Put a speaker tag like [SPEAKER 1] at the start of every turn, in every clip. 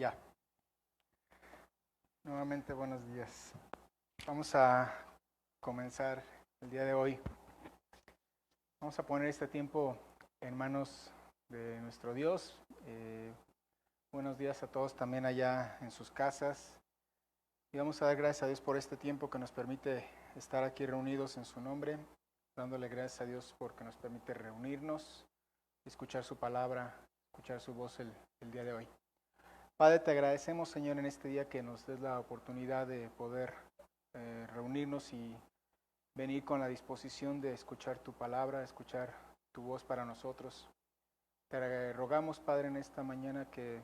[SPEAKER 1] Ya, nuevamente buenos días. Vamos a comenzar el día de hoy. Vamos a poner este tiempo en manos de nuestro Dios. Buenos días a todos también allá en sus casas. Y vamos a dar gracias a Dios por este tiempo que nos permite estar aquí reunidos en su nombre, dándole gracias a Dios porque nos permite reunirnos, escuchar su palabra, escuchar su voz el día de hoy. Padre, te agradecemos, Señor, en este día que nos des la oportunidad de poder reunirnos y venir con la disposición de escuchar tu palabra, escuchar tu voz para nosotros. Te rogamos, Padre, en esta mañana que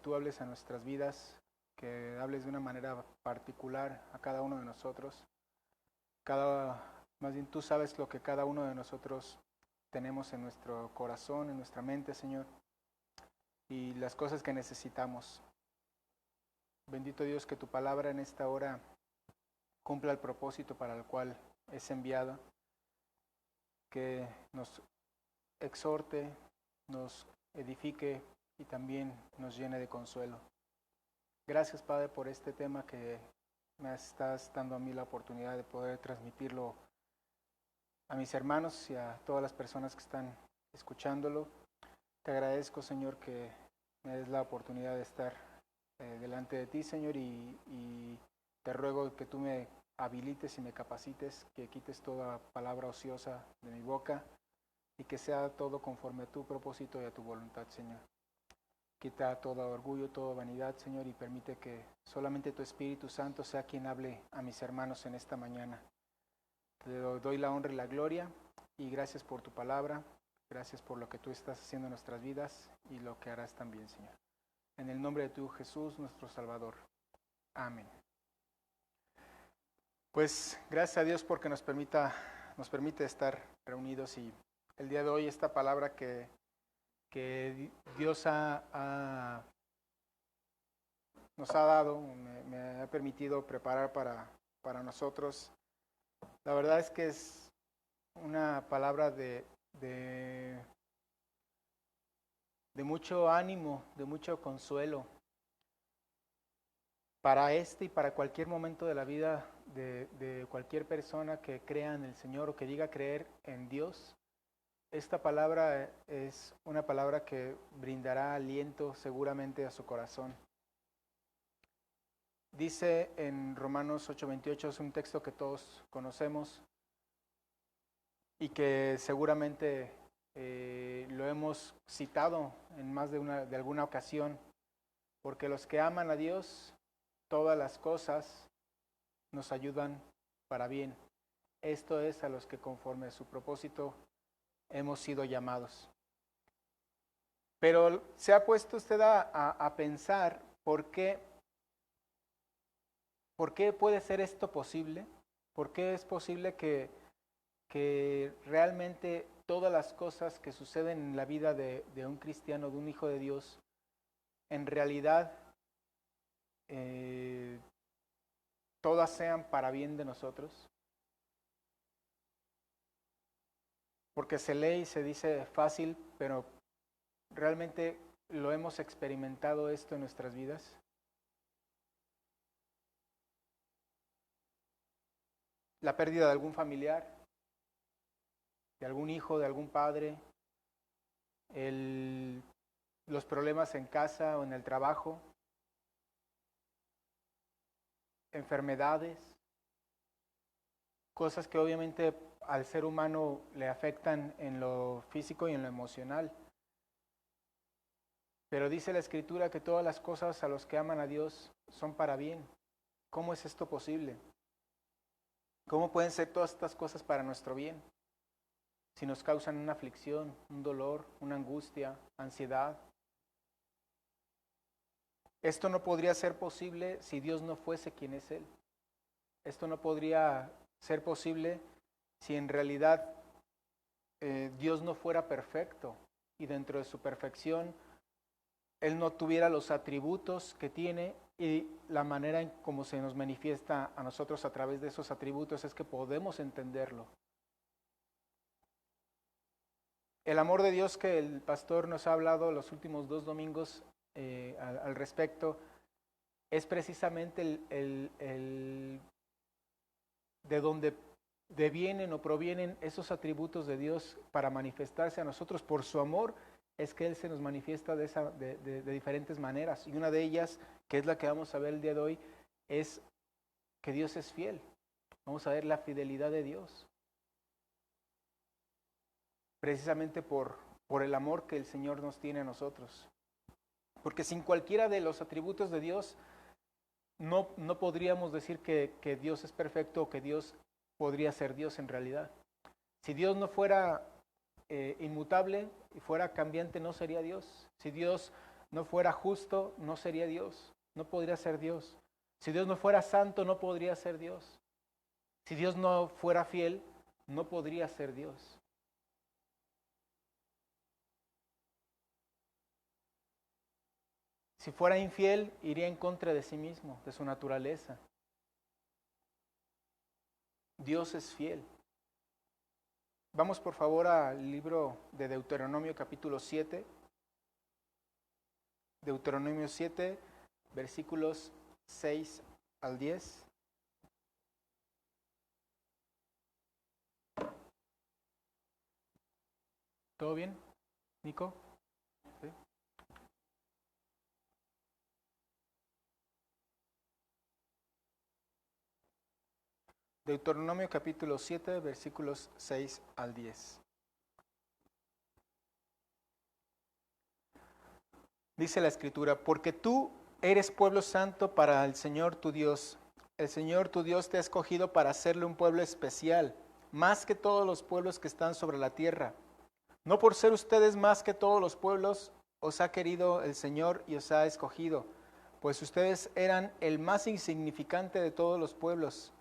[SPEAKER 1] tú hables a nuestras vidas, que hables de una manera particular a cada uno de nosotros. Más bien tú sabes lo que cada uno de nosotros tenemos en nuestro corazón, en nuestra mente, Señor, y las cosas que necesitamos. Bendito Dios, que tu palabra en esta hora cumpla el propósito para el cual es enviada, que nos exhorte, nos edifique y también nos llene de consuelo. Gracias, Padre, por este tema que me estás dando a mí la oportunidad de poder transmitirlo a mis hermanos y a todas las personas que están escuchándolo. Te agradezco, Señor, que me des la oportunidad de estar delante de ti, Señor, y te ruego que tú me habilites y me capacites, que quites toda palabra ociosa de mi boca y que sea todo conforme a tu propósito y a tu voluntad, Señor. Quita todo orgullo, toda vanidad, Señor, y permite que solamente tu Espíritu Santo sea quien hable a mis hermanos en esta mañana. Te doy la honra y la gloria y gracias por tu palabra, gracias por lo que tú estás haciendo en nuestras vidas y lo que harás también, Señor. En el nombre de tu Jesús, nuestro Salvador. Amén. Pues gracias a Dios porque nos permite estar reunidos y el día de hoy esta palabra que Dios nos ha dado, me ha permitido preparar para nosotros. La verdad es que es una palabra de mucho ánimo, de mucho consuelo para este y para cualquier momento de la vida de cualquier persona que crea en el Señor o que diga creer en Dios. Esta palabra es una palabra que brindará aliento seguramente a su corazón. Dice en Romanos 8:28, es un texto que todos conocemos y que seguramente lo hemos citado en más de alguna ocasión, porque los que aman a Dios, todas las cosas nos ayudan para bien. Esto es a los que conforme a su propósito hemos sido llamados. Pero se ha puesto usted a pensar ¿por qué puede ser esto posible? ¿Por qué es posible que realmente todas las cosas que suceden en la vida de un cristiano, de un hijo de Dios, en realidad todas sean para bien de nosotros? Porque se lee y se dice fácil, pero ¿realmente lo hemos experimentado esto en nuestras vidas? La pérdida de algún familiar, de algún hijo, de algún padre, los problemas en casa o en el trabajo, enfermedades, cosas que obviamente al ser humano le afectan en lo físico y en lo emocional. Pero dice la Escritura que todas las cosas a los que aman a Dios son para bien. ¿Cómo es esto posible? ¿Cómo pueden ser todas estas cosas para nuestro bien? Si nos causan una aflicción, un dolor, una angustia, ansiedad. Esto no podría ser posible si Dios no fuese quien es Él. Esto no podría ser posible si en realidad Dios no fuera perfecto y dentro de su perfección Él no tuviera los atributos que tiene y la manera en cómo se nos manifiesta a nosotros a través de esos atributos es que podemos entenderlo. El amor de Dios que el pastor nos ha hablado los últimos 2 domingos al respecto, es precisamente de donde devienen o provienen esos atributos de Dios para manifestarse a nosotros. Por su amor es que Él se nos manifiesta de diferentes maneras. Y una de ellas, que es la que vamos a ver el día de hoy, es que Dios es fiel. Vamos a ver la fidelidad de Dios. Precisamente por el amor que el Señor nos tiene a nosotros. Porque sin cualquiera de los atributos de Dios, no podríamos decir que Dios es perfecto o que Dios podría ser Dios en realidad. Si Dios no fuera inmutable y fuera cambiante, no sería Dios. Si Dios no fuera justo, no sería Dios. No podría ser Dios. Si Dios no fuera santo, no podría ser Dios. Si Dios no fuera fiel, no podría ser Dios. Si fuera infiel, iría en contra de sí mismo, de su naturaleza. Dios es fiel. Vamos por favor al libro de Deuteronomio capítulo 7. Deuteronomio 7, versículos 6 al 10. ¿Todo bien, Nico? ¿Sí? Deuteronomio capítulo 7, versículos 6 al 10. Dice la Escritura, porque tú eres pueblo santo para el Señor tu Dios. El Señor tu Dios te ha escogido para hacerle un pueblo especial, más que todos los pueblos que están sobre la tierra. No por ser ustedes más que todos los pueblos, os ha querido el Señor y os ha escogido, pues ustedes eran el más insignificante de todos los pueblos,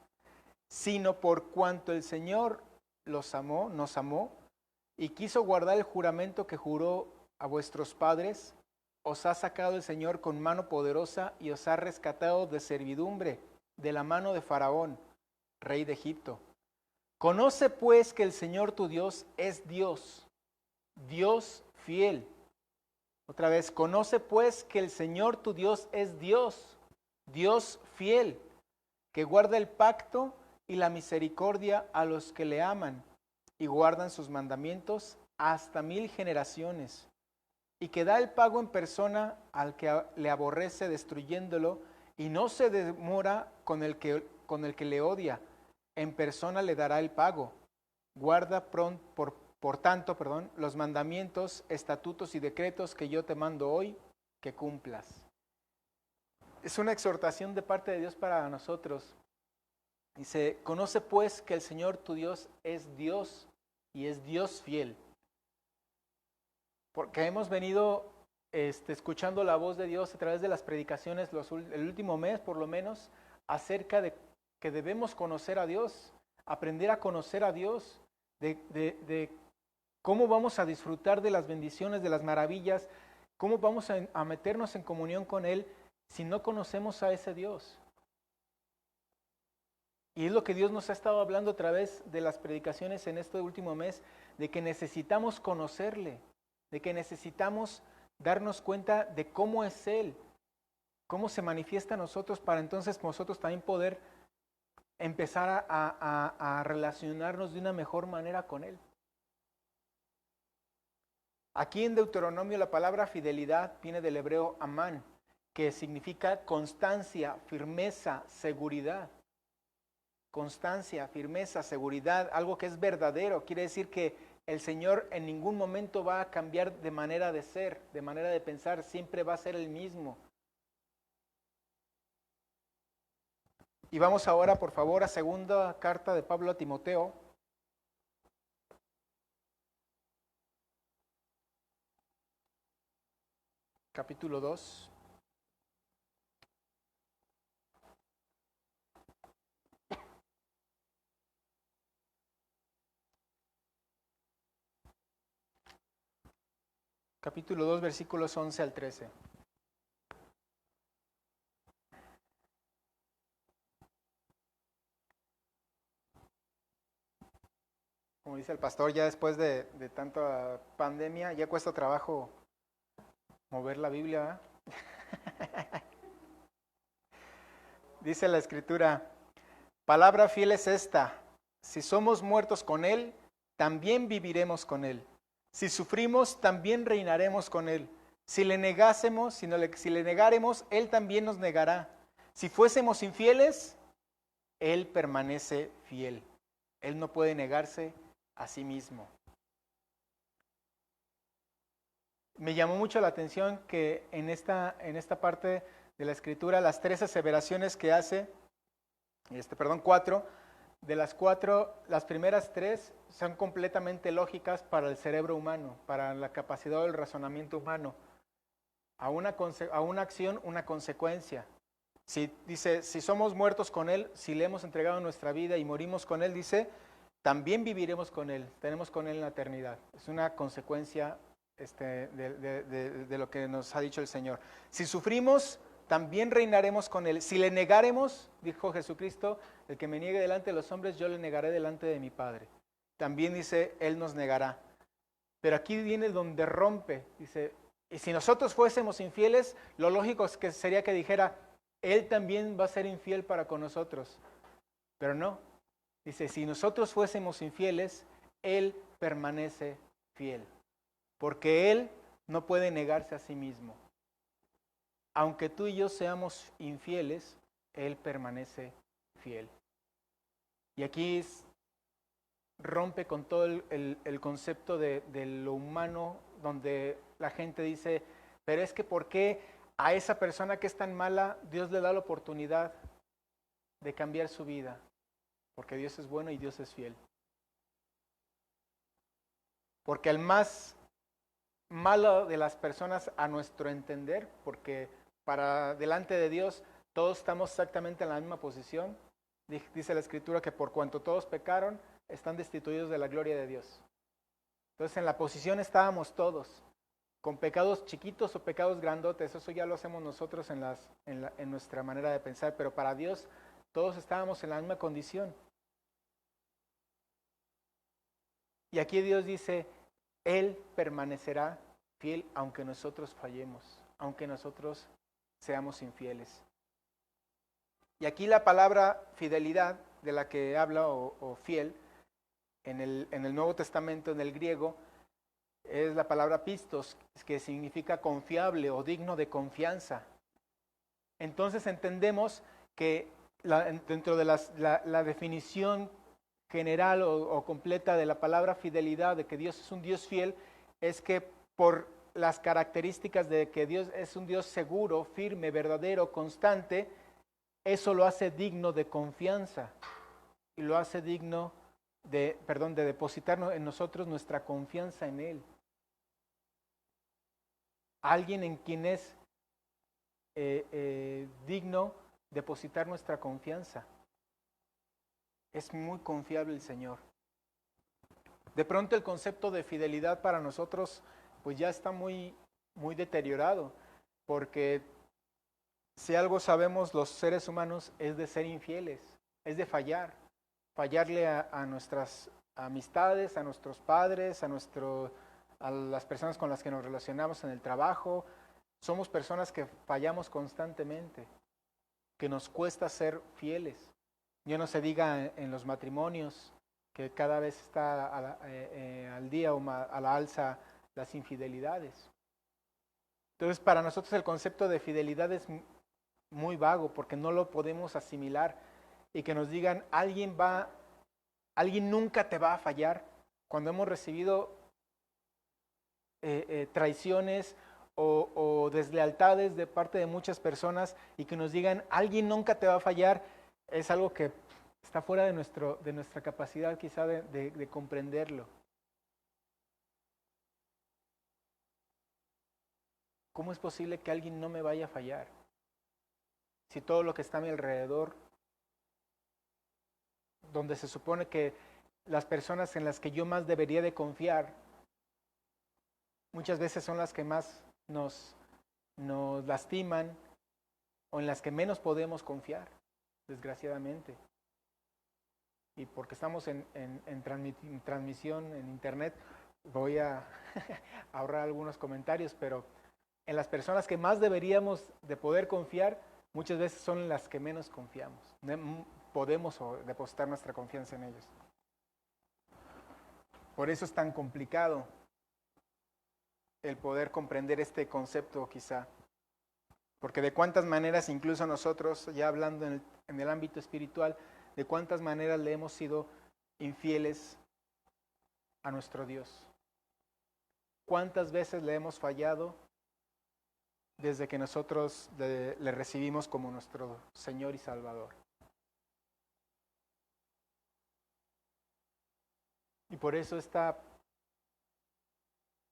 [SPEAKER 1] sino por cuanto el Señor nos amó, y quiso guardar el juramento que juró a vuestros padres, os ha sacado el Señor con mano poderosa y os ha rescatado de servidumbre, de la mano de Faraón, rey de Egipto. Conoce pues que el Señor tu Dios es Dios, Dios fiel. Otra vez, conoce pues que el Señor tu Dios es Dios, Dios fiel, que guarda el pacto y la misericordia a los que le aman y guardan sus mandamientos hasta 1000 generaciones, y que da el pago en persona al que le aborrece destruyéndolo, y no se demora con el que le odia, en persona le dará el pago. Guarda por tanto, los mandamientos, estatutos y decretos que yo te mando hoy, que cumplas. Es una exhortación de parte de Dios para nosotros. Dice, conoce pues que el Señor tu Dios es Dios y es Dios fiel. Porque hemos venido escuchando la voz de Dios a través de las predicaciones el último mes por lo menos, acerca de que debemos conocer a Dios, aprender a conocer a Dios, de cómo vamos a disfrutar de las bendiciones, de las maravillas, cómo vamos a meternos en comunión con Él si no conocemos a ese Dios. Y es lo que Dios nos ha estado hablando a través de las predicaciones en este último mes, de que necesitamos conocerle, de que necesitamos darnos cuenta de cómo es Él, cómo se manifiesta a nosotros, para entonces nosotros también poder empezar a relacionarnos de una mejor manera con Él. Aquí en Deuteronomio la palabra fidelidad viene del hebreo amán, que significa constancia, firmeza, seguridad. Constancia, firmeza, seguridad, algo que es verdadero. Quiere decir que el Señor en ningún momento va a cambiar de manera de ser, de manera de pensar, siempre va a ser el mismo. Y vamos ahora, por favor, a segunda carta de Pablo a Timoteo. Capítulo 2. Capítulo 2, versículos 11 al 13. Como dice el pastor, ya después de tanta pandemia, ya cuesta trabajo mover la Biblia, ¿verdad? Dice la Escritura, palabra fiel es esta, si somos muertos con Él, también viviremos con Él. Si sufrimos, también reinaremos con Él. Si le negásemos, si le negáremos, Él también nos negará. Si fuésemos infieles, Él permanece fiel. Él no puede negarse a sí mismo. Me llamó mucho la atención que en esta parte de la Escritura, las 3 aseveraciones que hace, 4, de las 4, las primeras 3 son completamente lógicas para el cerebro humano, para la capacidad del razonamiento humano. A una acción, una consecuencia. Si dice, si somos muertos con Él, si le hemos entregado nuestra vida y morimos con Él, dice, también viviremos con Él, tenemos con Él en la eternidad. Es una consecuencia de lo que nos ha dicho el Señor. Si sufrimos, también reinaremos con Él. Si le negaremos, dijo Jesucristo, el que me niegue delante de los hombres, yo le negaré delante de mi Padre. También dice, Él nos negará. Pero aquí viene donde rompe, dice, y si nosotros fuésemos infieles, lo lógico es que sería que dijera, Él también va a ser infiel para con nosotros. Pero no, dice, si nosotros fuésemos infieles, Él permanece fiel. Porque Él no puede negarse a sí mismo. Aunque tú y yo seamos infieles, Él permanece fiel. Y aquí rompe con todo el concepto de lo humano, donde la gente dice, pero es que ¿por qué a esa persona que es tan mala, Dios le da la oportunidad de cambiar su vida? Porque Dios es bueno y Dios es fiel. Porque al más malo de las personas a nuestro entender, porque para delante de Dios todos estamos exactamente en la misma posición, dice la Escritura que por cuanto todos pecaron, están destituidos de la gloria de Dios. Entonces en la posición estábamos todos, con pecados chiquitos o pecados grandotes, eso ya lo hacemos nosotros en nuestra manera de pensar, pero para Dios todos estábamos en la misma condición. Y aquí Dios dice, Él permanecerá fiel aunque nosotros fallemos, aunque nosotros seamos infieles. Y aquí la palabra fidelidad de la que habla o fiel en el Nuevo Testamento, en el griego, es la palabra pistos, que significa confiable o digno de confianza. Entonces entendemos que dentro de la definición general o completa de la palabra fidelidad, de que Dios es un Dios fiel, es que por las características de que Dios es un Dios seguro, firme, verdadero, constante, eso lo hace digno de confianza y lo hace digno de depositarnos en nosotros nuestra confianza en Él. Alguien en quien es digno depositar nuestra confianza. Es muy confiable el Señor. De pronto el concepto de fidelidad para nosotros pues ya está muy, muy deteriorado, porque si algo sabemos los seres humanos es de ser infieles, es de fallarle a nuestras amistades, a nuestros padres, a las personas con las que nos relacionamos en el trabajo. Somos personas que fallamos constantemente, que nos cuesta ser fieles. Ya no se diga en los matrimonios, que cada vez está al día o a la alza las infidelidades. Entonces, para nosotros el concepto de fidelidad es muy vago porque no lo podemos asimilar, y que nos digan alguien nunca te va a fallar, cuando hemos recibido traiciones o deslealtades de parte de muchas personas, y que nos digan alguien nunca te va a fallar, es algo que está fuera de nuestra capacidad quizá de comprenderlo. ¿Cómo es posible que alguien no me vaya a fallar? Si todo lo que está a mi alrededor, donde se supone que las personas en las que yo más debería de confiar, muchas veces son las que más nos lastiman o en las que menos podemos confiar, desgraciadamente. Y porque estamos en transmisión en internet, voy a ahorrar algunos comentarios, pero en las personas que más deberíamos de poder confiar, muchas veces son las que menos confiamos. Podemos depositar nuestra confianza en ellos. Por eso es tan complicado el poder comprender este concepto quizá. Porque de cuántas maneras, incluso nosotros, ya hablando en el ámbito espiritual, de cuántas maneras le hemos sido infieles a nuestro Dios. ¿Cuántas veces le hemos fallado desde que nosotros le recibimos como nuestro Señor y Salvador? Y por eso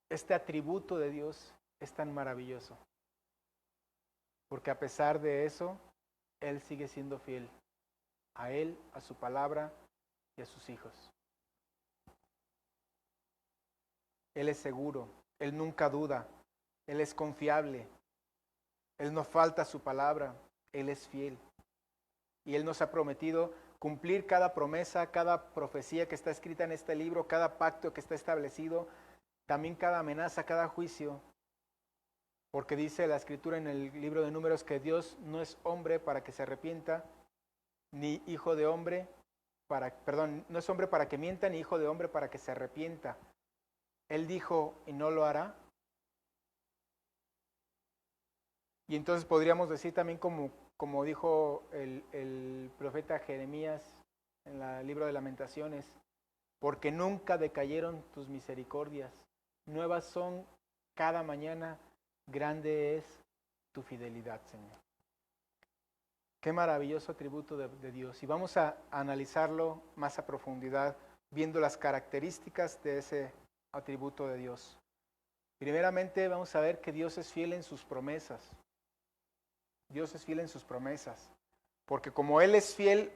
[SPEAKER 1] este atributo de Dios es tan maravilloso. Porque a pesar de eso, Él sigue siendo fiel a Él, a su palabra y a sus hijos. Él es seguro, Él nunca duda, Él es confiable, Él no falta a su palabra, Él es fiel. Y Él nos ha prometido cumplir cada promesa, cada profecía que está escrita en este libro, cada pacto que está establecido, también cada amenaza, cada juicio. Porque dice la Escritura en el libro de Números que Dios no es hombre para que se arrepienta, ni hijo de hombre no es hombre para que mienta, ni hijo de hombre para que se arrepienta. Él dijo y no lo hará. Y entonces podríamos decir también como dijo el profeta Jeremías en el libro de Lamentaciones, porque nunca decayeron tus misericordias, nuevas son cada mañana, grande es tu fidelidad, Señor. Qué maravilloso atributo de Dios. Y vamos a analizarlo más a profundidad, viendo las características de ese atributo de Dios. Primeramente vamos a ver que Dios es fiel en sus promesas. Dios es fiel en sus promesas. Porque como Él es fiel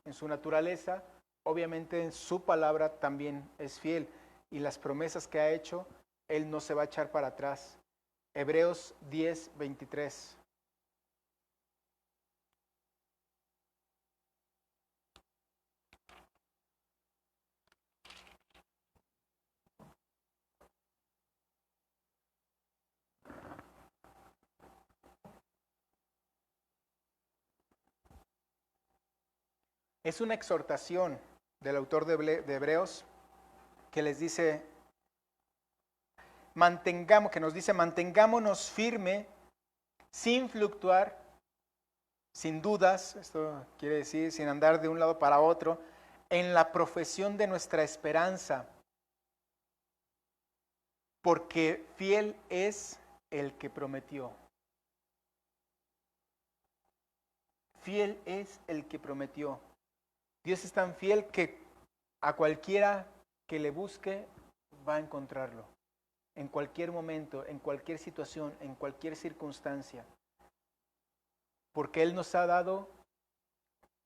[SPEAKER 1] en su naturaleza, obviamente en su palabra también es fiel. Y las promesas que ha hecho, Él no se va a echar para atrás. Hebreos 10, 23. Es una exhortación del autor de Hebreos que les dice, mantengámonos firme, sin fluctuar, sin dudas, esto quiere decir sin andar de un lado para otro, en la profesión de nuestra esperanza, porque fiel es el que prometió. Fiel es el que prometió. Dios es tan fiel que a cualquiera que le busque va a encontrarlo. En cualquier momento, en cualquier situación, en cualquier circunstancia. Porque Él nos ha dado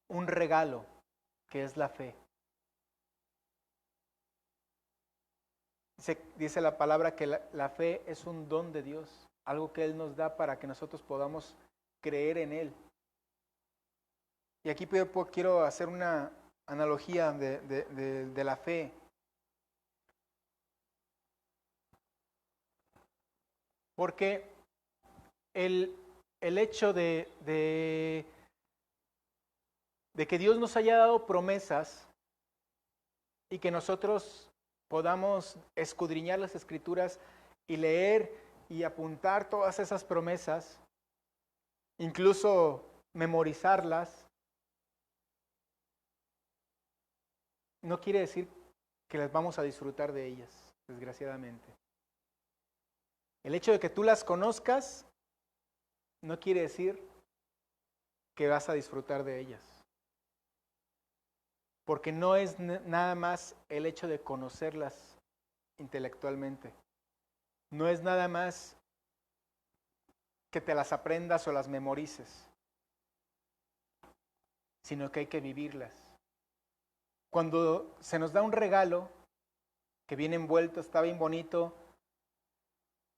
[SPEAKER 1] un regalo, que es la fe. Dice la palabra que la fe es un don de Dios, algo que Él nos da para que nosotros podamos creer en Él. Y aquí quiero hacer una analogía de la fe. Porque el hecho de que Dios nos haya dado promesas y que nosotros podamos escudriñar las Escrituras y leer y apuntar todas esas promesas, incluso memorizarlas, no quiere decir que las vamos a disfrutar de ellas, desgraciadamente. El hecho de que tú las conozcas no quiere decir que vas a disfrutar de ellas. Porque no es nada más el hecho de conocerlas intelectualmente. No es nada más que te las aprendas o las memorices, sino que hay que vivirlas. Cuando se nos da un regalo que viene envuelto, está bien bonito,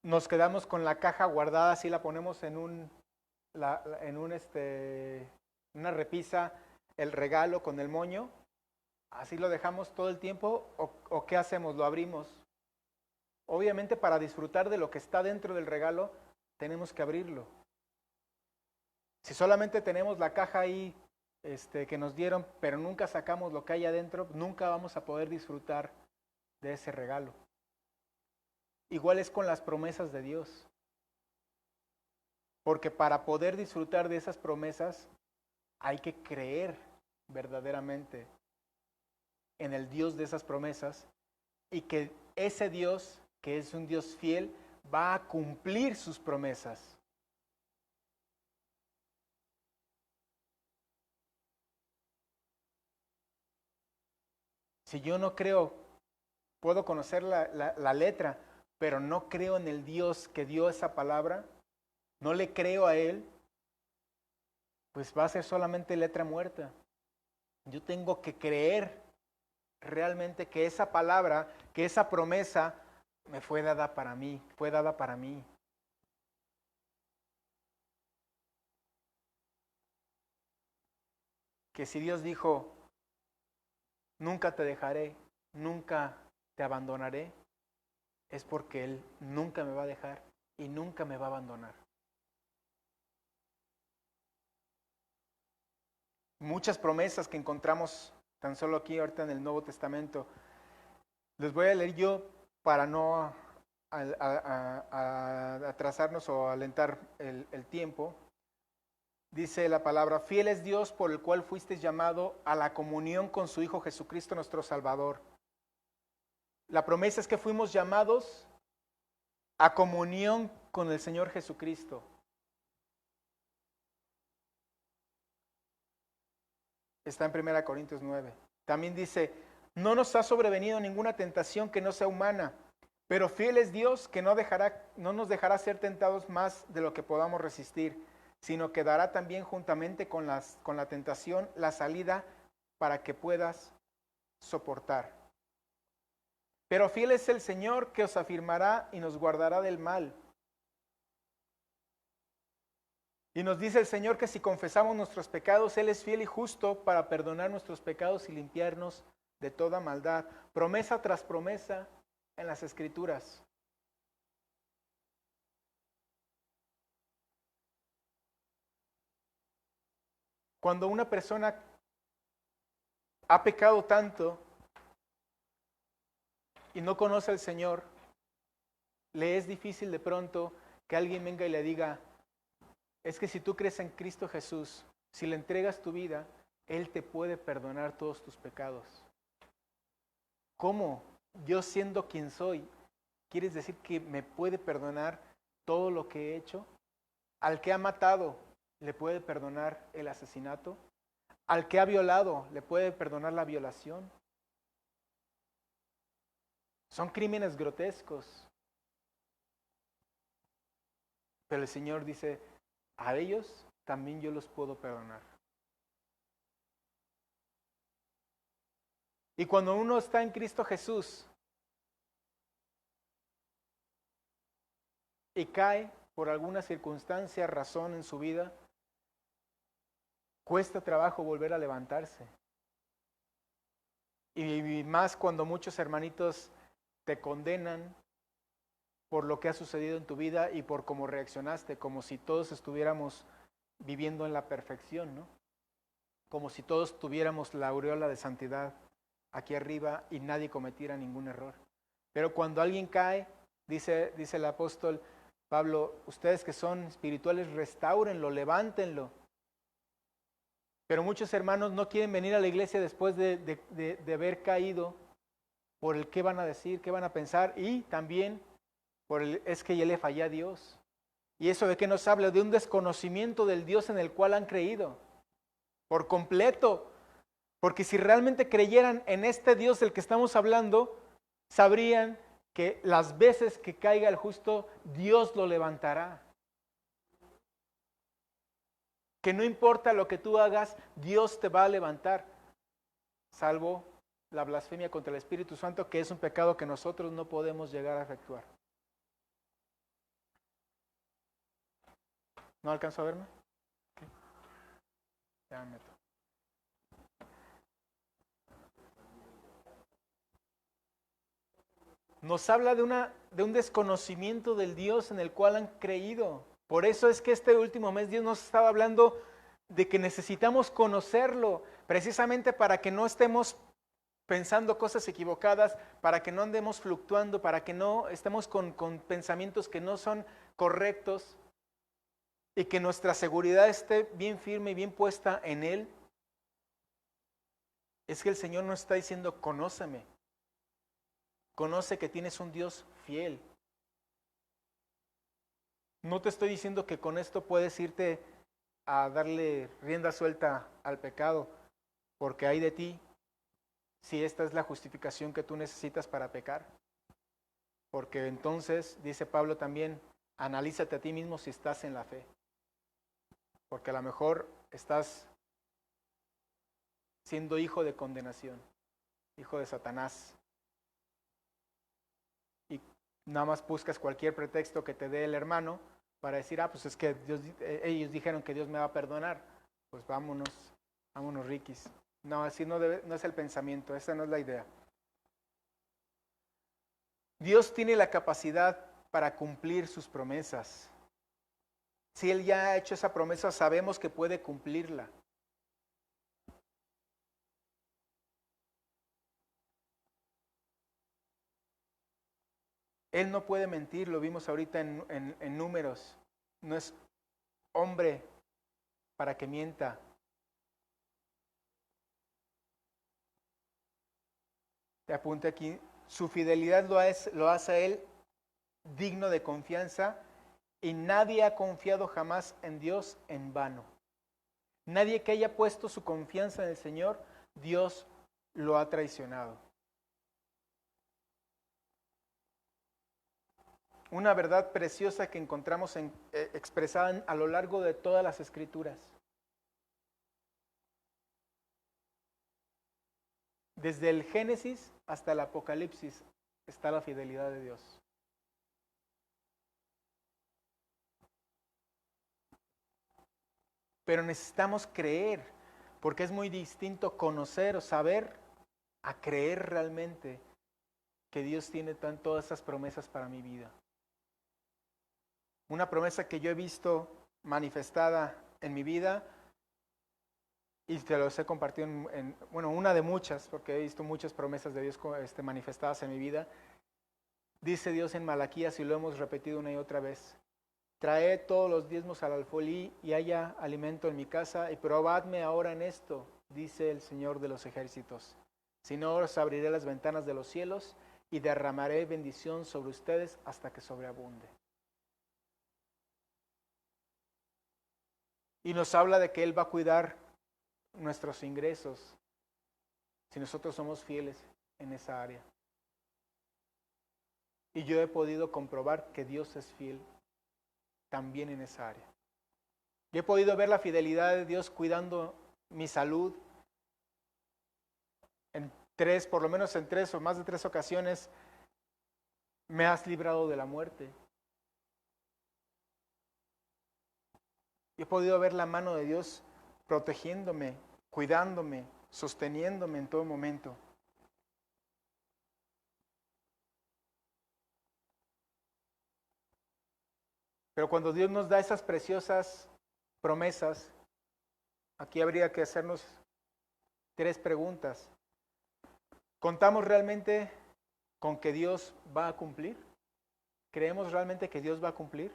[SPEAKER 1] nos quedamos con la caja guardada, así la ponemos en una repisa, el regalo con el moño, así lo dejamos todo el tiempo, o ¿qué hacemos? Lo abrimos Obviamente para disfrutar de lo que está dentro del regalo, tenemos que abrirlo. Si solamente tenemos la caja ahí que nos dieron, pero nunca sacamos lo que hay adentro, nunca vamos a poder disfrutar de ese regalo. Igual es con las promesas de Dios. Porque para poder disfrutar de esas promesas, hay que creer verdaderamente en el Dios de esas promesas y que ese Dios, que es un Dios fiel, va a cumplir sus promesas. Si yo no creo, puedo conocer la letra, pero no creo en el Dios que dio esa palabra, no le creo a Él, pues va a ser solamente letra muerta. Yo tengo que creer realmente que esa palabra, que esa promesa me fue dada para mí, fue dada para mí. Que si Dios dijo, nunca te dejaré, nunca te abandonaré, es porque Él nunca me va a dejar y nunca me va a abandonar. Muchas promesas que encontramos tan solo aquí ahorita en el Nuevo Testamento, les voy a leer yo para no atrasarnos o alentar el tiempo. Dice la palabra, fiel es Dios por el cual fuisteis llamado a la comunión con su Hijo Jesucristo nuestro Salvador. La promesa es que fuimos llamados a comunión con el Señor Jesucristo. Está en 1 Corintios 9. También dice, no nos ha sobrevenido ninguna tentación que no sea humana, pero fiel es Dios que no nos dejará ser tentados más de lo que podamos resistir, sino que dará también juntamente con la tentación la salida para que puedas soportar. Pero fiel es el Señor que os afirmará y nos guardará del mal. Y nos dice el Señor que si confesamos nuestros pecados, Él es fiel y justo para perdonar nuestros pecados y limpiarnos de toda maldad. Promesa tras promesa en las Escrituras. Cuando una persona ha pecado tanto y no conoce al Señor, le es difícil de pronto que alguien venga y le diga, es que si tú crees en Cristo Jesús, si le entregas tu vida, Él te puede perdonar todos tus pecados. ¿Cómo? Yo siendo quien soy, ¿quieres decir que me puede perdonar todo lo que he hecho? Al que ha matado, ¿le puede perdonar el asesinato? Al que ha violado, ¿le puede perdonar la violación? Son crímenes grotescos. Pero el Señor dice, a ellos también yo los puedo perdonar. Y cuando uno está en Cristo Jesús y cae por alguna circunstancia, razón en su vida, cuesta trabajo volver a levantarse. Y más cuando muchos hermanitos te condenan por lo que ha sucedido en tu vida y por cómo reaccionaste, como si todos estuviéramos viviendo en la perfección, ¿no? Como si todos tuviéramos la aureola de santidad aquí arriba y nadie cometiera ningún error. Pero cuando alguien cae, dice el apóstol Pablo, ustedes que son espirituales, restáurenlo, levántenlo. Pero muchos hermanos no quieren venir a la iglesia después de haber caído por el qué van a decir, qué van a pensar y también por el es que ya le fallé a Dios. ¿Y eso de qué nos habla? De un desconocimiento del Dios en el cual han creído por completo. Porque si realmente creyeran en este Dios del que estamos hablando, sabrían que las veces que caiga el justo, Dios lo levantará. Que no importa lo que tú hagas, Dios te va a levantar, salvo la blasfemia contra el Espíritu Santo, que es un pecado que nosotros no podemos llegar a efectuar. ¿No alcanzó a verme? Okay. Ya me meto. nos habla de un desconocimiento del Dios en el cual han creído. Por eso es que este último mes Dios nos estaba hablando de que necesitamos conocerlo, precisamente para que no estemos pensando cosas equivocadas, para que no andemos fluctuando, para que no estemos con pensamientos que no son correctos y que nuestra seguridad esté bien firme y bien puesta en Él. Es que el Señor nos está diciendo, conóceme, conoce que tienes un Dios fiel. No te estoy diciendo que con esto puedes irte a darle rienda suelta al pecado, porque hay de ti si esta es la justificación que tú necesitas para pecar. Porque entonces, dice Pablo también, analízate a ti mismo si estás en la fe. Porque a lo mejor estás siendo hijo de condenación, hijo de Satanás. Y nada más buscas cualquier pretexto que te dé el hermano para decir, pues es que ellos dijeron que Dios me va a perdonar. Pues vámonos riquis. No, así no es el pensamiento, esa no es la idea. Dios tiene la capacidad para cumplir sus promesas. Si Él ya ha hecho esa promesa, sabemos que puede cumplirla. Él no puede mentir, lo vimos ahorita en Números. No es hombre para que mienta. Te apunte aquí, su fidelidad lo hace a Él digno de confianza y nadie ha confiado jamás en Dios en vano. Nadie que haya puesto su confianza en el Señor, Dios lo ha traicionado. Una verdad preciosa que encontramos expresada a lo largo de todas las Escrituras. Desde el Génesis hasta el Apocalipsis está la fidelidad de Dios. Pero necesitamos creer, porque es muy distinto conocer o saber a creer realmente que Dios tiene todas esas promesas para mi vida. Una promesa que yo he visto manifestada en mi vida y te los he compartido una de muchas, porque he visto muchas promesas de Dios manifestadas en mi vida. Dice Dios en Malaquías, y lo hemos repetido una y otra vez: traed todos los diezmos al alfolí y haya alimento en mi casa, y probadme ahora en esto, dice el Señor de los ejércitos. Si no, os abriré las ventanas de los cielos y derramaré bendición sobre ustedes hasta que sobreabunde. Y nos habla de que Él va a cuidar nuestros ingresos si nosotros somos fieles en esa área. Y yo he podido comprobar que Dios es fiel también en esa área. Yo he podido ver la fidelidad de Dios cuidando mi salud. Por lo menos en 3 o más de 3 ocasiones, me has librado de la muerte. He podido ver la mano de Dios protegiéndome, cuidándome, sosteniéndome en todo momento. Pero cuando Dios nos da esas preciosas promesas, aquí habría que hacernos 3 preguntas. ¿Contamos realmente con que Dios va a cumplir? ¿Creemos realmente que Dios va a cumplir?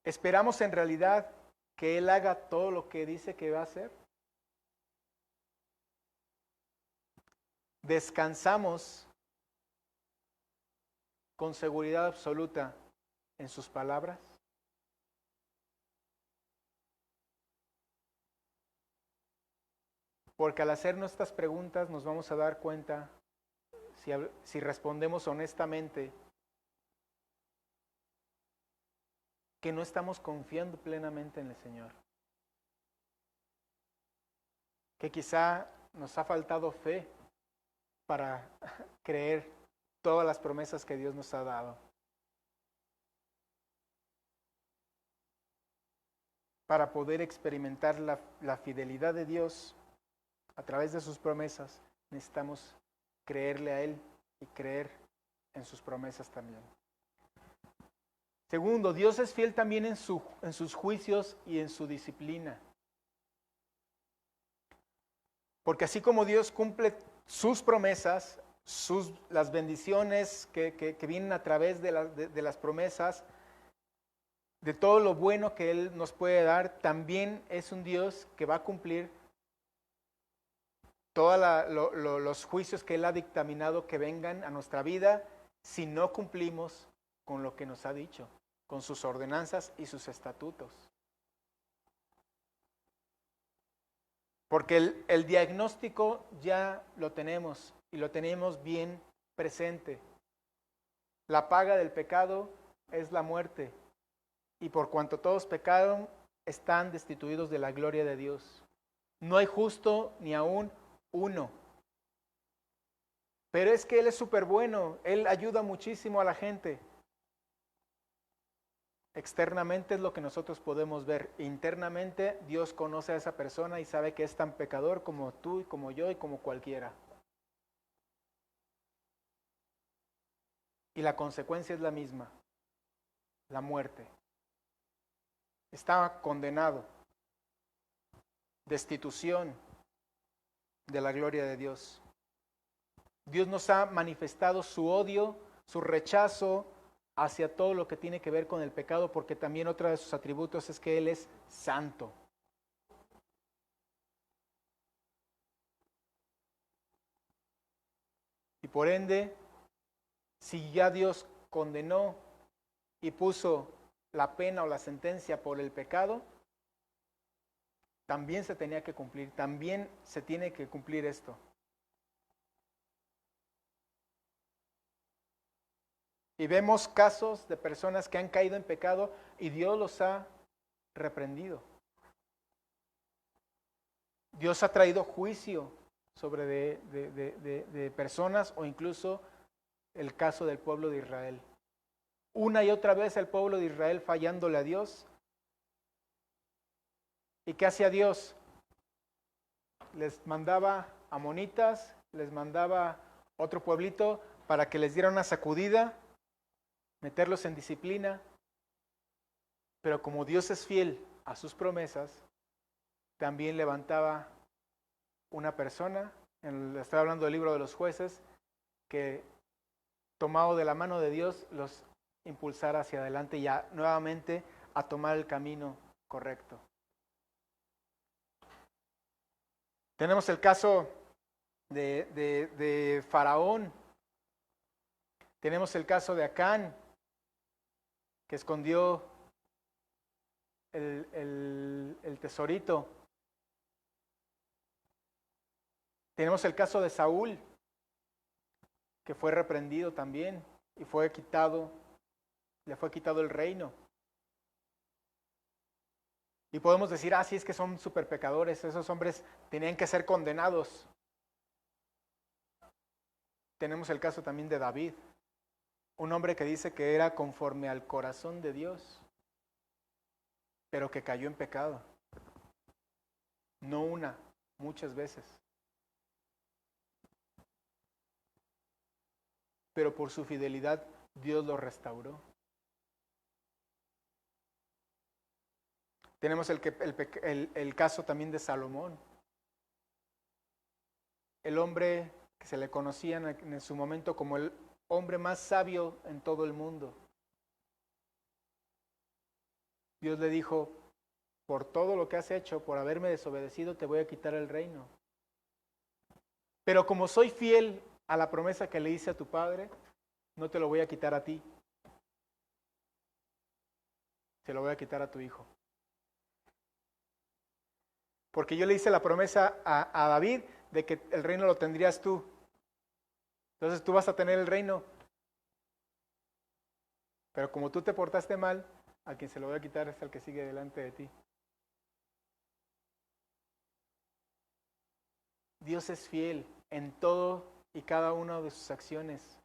[SPEAKER 1] ¿Esperamos en realidad que Él haga todo lo que dice que va a hacer? ¿Descansamos con seguridad absoluta en sus palabras? Porque al hacernos estas preguntas nos vamos a dar cuenta, si respondemos honestamente, que no estamos confiando plenamente en el Señor. Que quizá nos ha faltado fe para creer todas las promesas que Dios nos ha dado. Para poder experimentar la fidelidad de Dios a través de sus promesas, necesitamos creerle a Él y creer en sus promesas también. Segundo, Dios es fiel también en sus juicios y en su disciplina. Porque así como Dios cumple sus promesas, las bendiciones que vienen a través de las promesas, de todo lo bueno que Él nos puede dar, también es un Dios que va a cumplir todos los juicios que Él ha dictaminado que vengan a nuestra vida si no cumplimos con lo que nos ha dicho, con sus ordenanzas y sus estatutos. Porque el diagnóstico ya lo tenemos y lo tenemos bien presente. La paga del pecado es la muerte. Y por cuanto todos pecaron, están destituidos de la gloria de Dios. No hay justo ni aún uno. Pero es que Él es súper bueno. Él ayuda muchísimo a la gente. Externamente es lo que nosotros podemos ver. Internamente Dios conoce a esa persona y sabe que es tan pecador como tú y como yo y como cualquiera. Y la consecuencia es la misma, la muerte. Está condenado, destitución de la gloria de Dios. Dios nos ha manifestado su odio, su rechazo hacia todo lo que tiene que ver con el pecado, porque también otro de sus atributos es que Él es santo. Y por ende, si ya Dios condenó y puso la pena o la sentencia por el pecado, también se tenía que cumplir, también se tiene que cumplir esto. Y vemos casos de personas que han caído en pecado y Dios los ha reprendido. Dios ha traído juicio sobre de personas o incluso el caso del pueblo de Israel. Una y otra vez el pueblo de Israel fallándole a Dios. ¿Y qué hacía Dios? Les mandaba amonitas, les mandaba otro pueblito para que les diera una sacudida, meterlos en disciplina. Pero como Dios es fiel a sus promesas, también levantaba una persona, estoy hablando del libro de los jueces, que tomado de la mano de Dios los impulsara hacia adelante y nuevamente a tomar el camino correcto. Tenemos el caso de Faraón. Tenemos el caso de Acán, que escondió el tesorito. Tenemos el caso de Saúl, que fue reprendido también y le fue quitado el reino. Y podemos decir, sí, es que son súper pecadores, esos hombres tenían que ser condenados. Tenemos el caso también de David, un hombre que dice que era conforme al corazón de Dios, pero que cayó en pecado. No una, muchas veces. Pero por su fidelidad Dios lo restauró. Tenemos el caso también de Salomón, el hombre que se le conocía en su momento como el hombre más sabio en todo el mundo. Dios le dijo, por todo lo que has hecho, por haberme desobedecido, te voy a quitar el reino. Pero como soy fiel a la promesa que le hice a tu padre, no te lo voy a quitar a ti. Se lo voy a quitar a tu hijo. Porque yo le hice la promesa a David de que el reino lo tendrías tú. Entonces tú vas a tener el reino. Pero como tú te portaste mal, a quien se lo voy a quitar es al que sigue delante de ti. Dios es fiel en todo y cada una de sus acciones.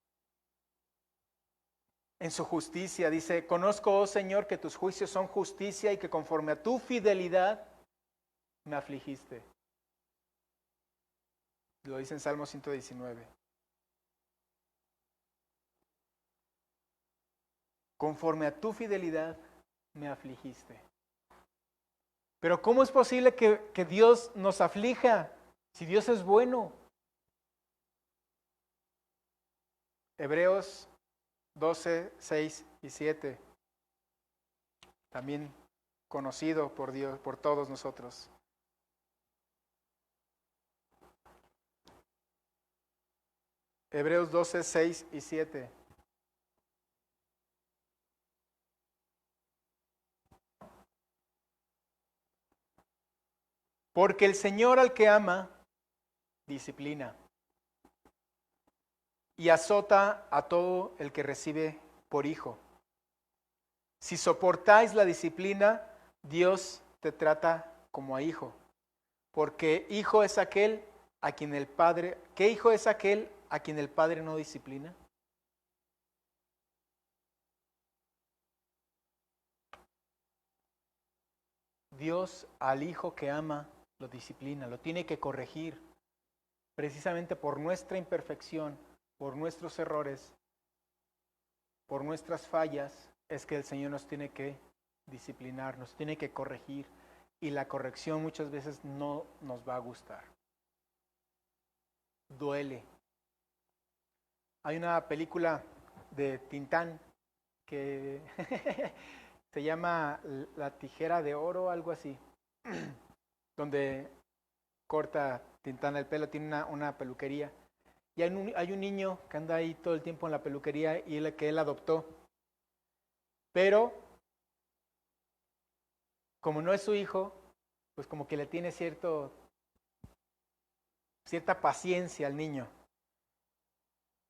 [SPEAKER 1] En su justicia dice, conozco, oh Señor, que tus juicios son justicia y que conforme a tu fidelidad me afligiste. Lo dice en Salmo 119. conforme a tu fidelidad me afligiste. Pero ¿cómo es posible que Dios nos aflija si Dios es bueno? Hebreos 12, 6 y 7, también conocido por Dios, por todos nosotros. Hebreos 12, 6 y 7. Porque el Señor al que ama, disciplina y azota a todo el que recibe por hijo. Si soportáis la disciplina, Dios te trata como a hijo. Porque hijo es aquel a quien el Padre, ¿qué hijo es aquel a quien el Padre no disciplina? Dios al hijo que ama lo disciplina, lo tiene que corregir. Precisamente por nuestra imperfección, por nuestros errores, por nuestras fallas, es que el Señor nos tiene que disciplinar, nos tiene que corregir. Y la corrección muchas veces no nos va a gustar. Duele. Hay una película de Tintán que se llama La tijera de oro, algo así, donde corta Tintán el pelo, tiene una peluquería. Y hay un niño que anda ahí todo el tiempo en la peluquería y que él adoptó. Pero, como no es su hijo, pues como que le tiene cierta paciencia al niño.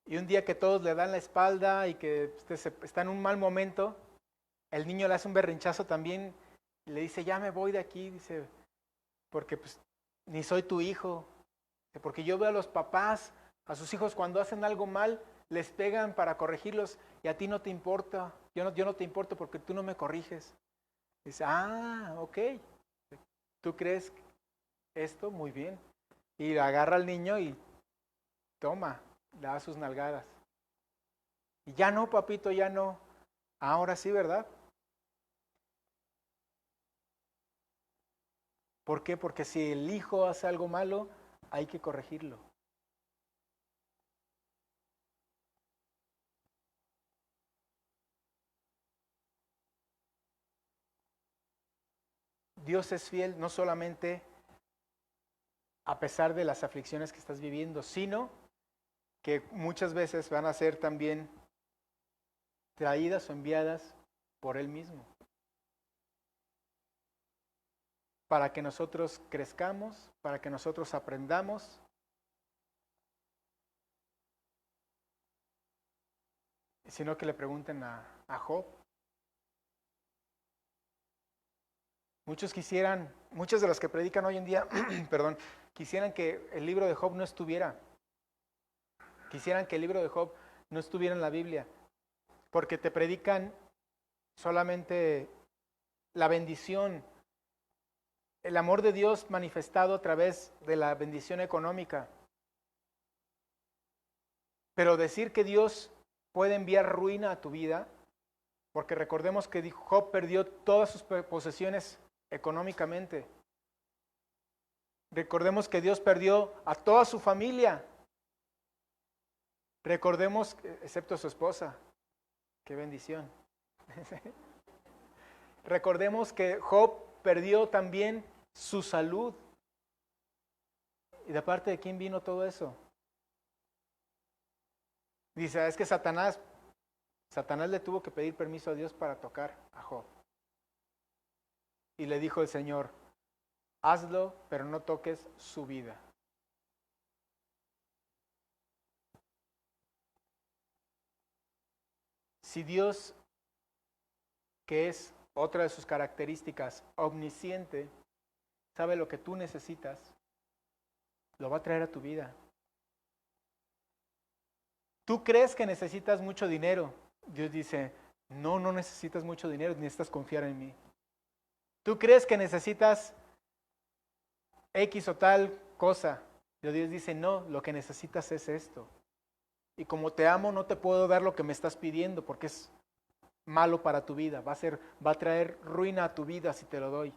[SPEAKER 1] Y un día que todos le dan la espalda y que está en un mal momento, el niño le hace un berrinchazo también y le dice, ya me voy de aquí, dice, porque pues ni soy tu hijo. Porque yo veo a los papás, a sus hijos cuando hacen algo mal, les pegan para corregirlos y a ti no te importa. Yo no te importo porque tú no me corriges. Dice, ok. ¿Tú crees esto? Muy bien. Y agarra al niño y toma, le da sus nalgadas. Y ya no, papito, ya no. Ahora sí, ¿verdad? ¿Por qué? Porque si el hijo hace algo malo, hay que corregirlo. Dios es fiel no solamente a pesar de las aflicciones que estás viviendo, sino que muchas veces van a ser también traídas o enviadas por Él mismo. Para que nosotros crezcamos, para que nosotros aprendamos. Sino que le pregunten a Job. Muchos de los que predican hoy en día, perdón, quisieran que el libro de Job no estuviera. Quisieran que el libro de Job no estuviera en la Biblia. Porque te predican solamente la bendición, el amor de Dios manifestado a través de la bendición económica. Pero decir que Dios puede enviar ruina a tu vida, porque recordemos que Job perdió todas sus posesiones económicamente. Recordemos que Dios perdió a toda su familia. Recordemos, excepto su esposa, qué bendición. Recordemos que Job perdió también su salud. ¿Y de parte de quién vino todo eso? Dice, es que Satanás le tuvo que pedir permiso a Dios para tocar a Job. Y le dijo el Señor, hazlo, pero no toques su vida. Si Dios, que es otra de sus características, omnisciente, sabe lo que tú necesitas, lo va a traer a tu vida. ¿Tú crees que necesitas mucho dinero? Dios dice, no necesitas mucho dinero, necesitas confiar en mí. ¿Tú crees que necesitas X o tal cosa? Dios dice, no, lo que necesitas es esto. Y como te amo, no te puedo dar lo que me estás pidiendo porque es malo para tu vida, va a traer ruina a tu vida si te lo doy.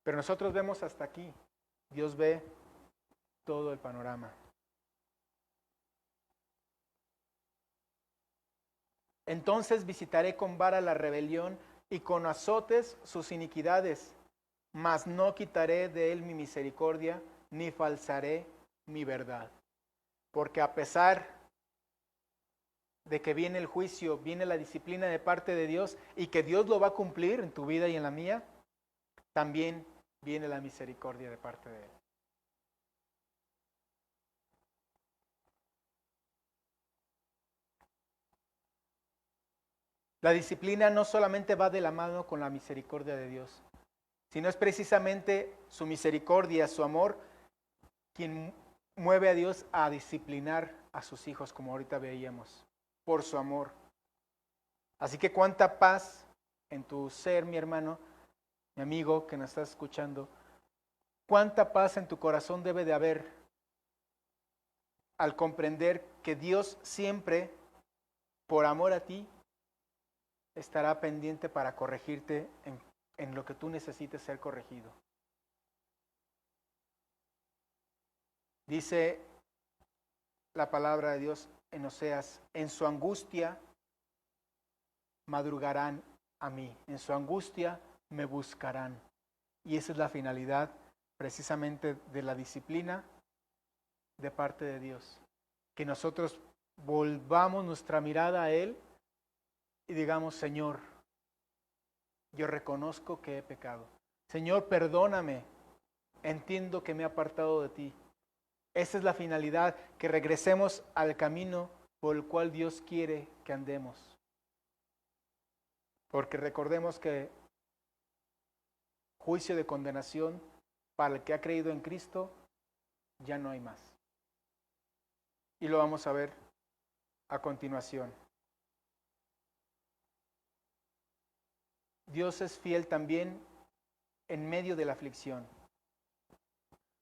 [SPEAKER 1] Pero nosotros vemos hasta aquí. Dios ve todo el panorama. Entonces visitaré con vara la rebelión y con azotes sus iniquidades, mas no quitaré de él mi misericordia, ni falsaré mi verdad. Porque a pesar de que viene el juicio, viene la disciplina de parte de Dios y que Dios lo va a cumplir en tu vida y en la mía, también viene la misericordia de parte de Él. La disciplina no solamente va de la mano con la misericordia de Dios, sino es precisamente su misericordia, su amor, quien mueve a Dios a disciplinar a sus hijos, como ahorita veíamos, por su amor. Así que cuánta paz en tu ser, mi hermano, mi amigo que nos estás escuchando, cuánta paz en tu corazón debe de haber al comprender que Dios siempre, por amor a ti, estará pendiente para corregirte en lo que tú necesites ser corregido. Dice la palabra de Dios en Oseas, en su angustia madrugarán a mí, en su angustia me buscarán. Y esa es la finalidad precisamente de la disciplina de parte de Dios. Que nosotros volvamos nuestra mirada a Él y digamos, Señor, yo reconozco que he pecado. Señor, perdóname, entiendo que me he apartado de ti. Esa es la finalidad, que regresemos al camino por el cual Dios quiere que andemos. Porque recordemos que juicio de condenación para el que ha creído en Cristo ya no hay más. Y lo vamos a ver a continuación. Dios es fiel también en medio de la aflicción.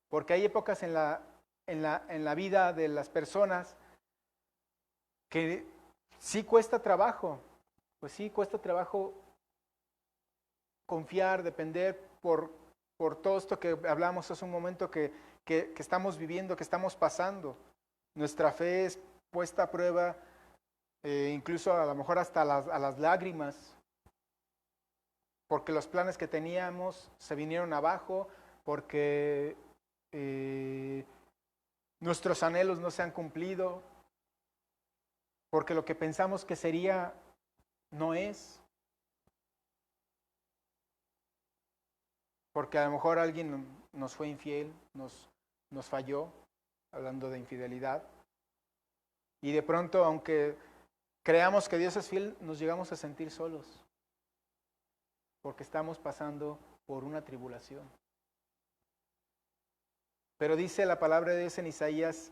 [SPEAKER 1] Porque hay épocas en la vida de las personas que sí cuesta trabajo. Pues sí, cuesta trabajo confiar, depender por todo esto que hablamos hace un momento que estamos viviendo, que estamos pasando. Nuestra fe es puesta a prueba, incluso a lo mejor hasta a las lágrimas, porque los planes que teníamos se vinieron abajo, porque nuestros anhelos no se han cumplido, porque lo que pensamos que sería no es, porque a lo mejor alguien nos fue infiel, nos falló, hablando de infidelidad, y de pronto, aunque creamos que Dios es fiel, nos llegamos a sentir solos, porque estamos pasando por una tribulación. Pero dice la palabra de Dios en Isaías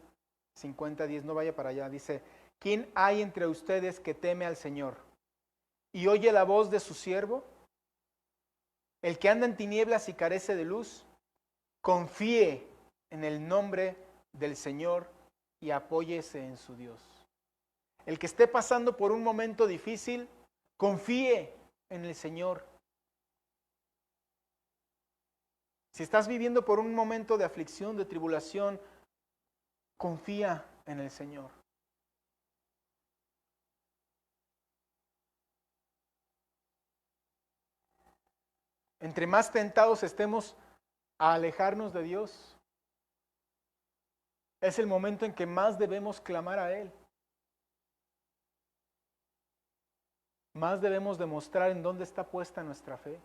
[SPEAKER 1] 50:10, no vaya para allá, dice, ¿quién hay entre ustedes que teme al Señor y oye la voz de su siervo? El que anda en tinieblas y carece de luz, confíe en el nombre del Señor y apóyese en su Dios. El que esté pasando por un momento difícil, confíe en el Señor. Si estás viviendo por un momento de aflicción, de tribulación, confía en el Señor. Entre más tentados estemos a alejarnos de Dios, es el momento en que más debemos clamar a Él. Más debemos demostrar en dónde está puesta nuestra fe.